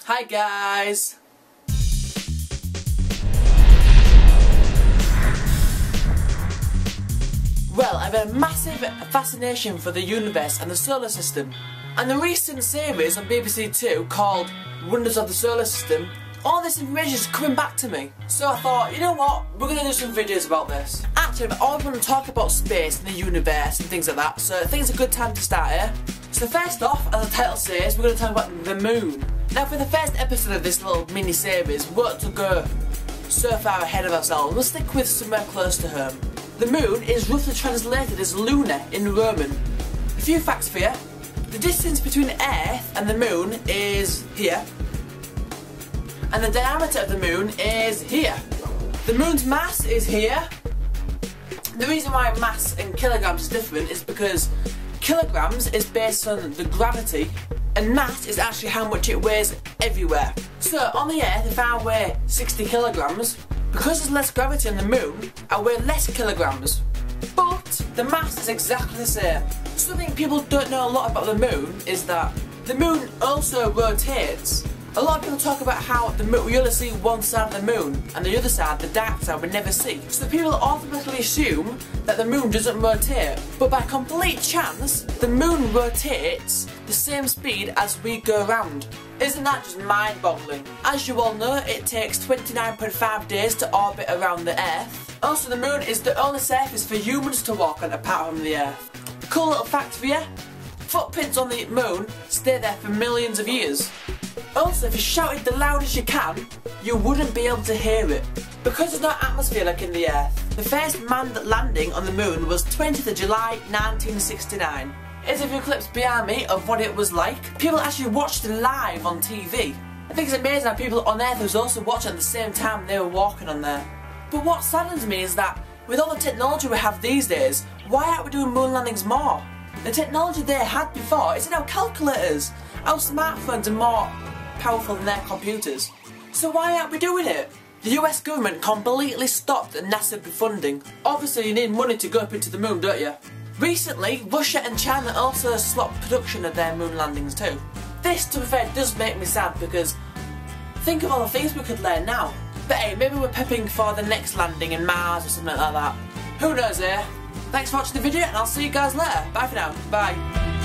Hi guys! Well, I've had a massive fascination for the universe and the solar system, and the recent series on BBC Two called Wonders of the Solar System, all this information is coming back to me. So I thought, you know what, we're going to do some videos about this. Actually, I always want to talk about space and the universe and things like that, so I think it's a good time to start here. So first off, as the title says, we're going to talk about the moon. Now for the first episode of this little mini-series, we want to go so far ahead of ourselves. We'll stick with somewhere close to home. The moon is roughly translated as lunar in Roman. A few facts for you. The distance between Earth and the moon is here. And the diameter of the moon is here. The moon's mass is here. The reason why mass in kilograms is different is because kilograms is based on the gravity and mass is actually how much it weighs everywhere. So on the Earth, if I weigh 60 kilograms, because there's less gravity on the moon, I weigh less kilograms. But the mass is exactly the same. Something people don't know a lot about the moon is that the moon also rotates. A lot of people talk about how the moon, we only see one side of the moon, and the other side, the dark side, we never see. So people automatically assume that the moon doesn't rotate, but by complete chance, the moon rotates the same speed as we go around. Isn't that just mind-boggling? As you all know, it takes 29.5 days to orbit around the Earth. Also, the moon is the only surface for humans to walk on apart from the Earth. Cool little fact for you, footprints on the moon stay there for millions of years. Also, if you shouted the loudest you can, you wouldn't be able to hear it. Because there's no atmosphere like in the Earth. The first manned landing on the moon was 20th of July 1969. Here's a few clips behind me of what it was like. People actually watched it live on TV. I think it's amazing how people on Earth was also watching at the same time they were walking on there. But what saddens me is that with all the technology we have these days, why aren't we doing moon landings more? The technology they had before is in our calculators. Our smartphones are more powerful than their computers. So why aren't we doing it? The US government completely stopped NASA funding. Obviously you need money to go up into the moon, don't you? Recently, Russia and China also stopped production of their moon landings too. This, to be fair, does make me sad because think of all the things we could learn now. But hey, maybe we're prepping for the next landing in Mars or something like that. Who knows, eh? Thanks for watching the video and I'll see you guys later. Bye for now. Bye.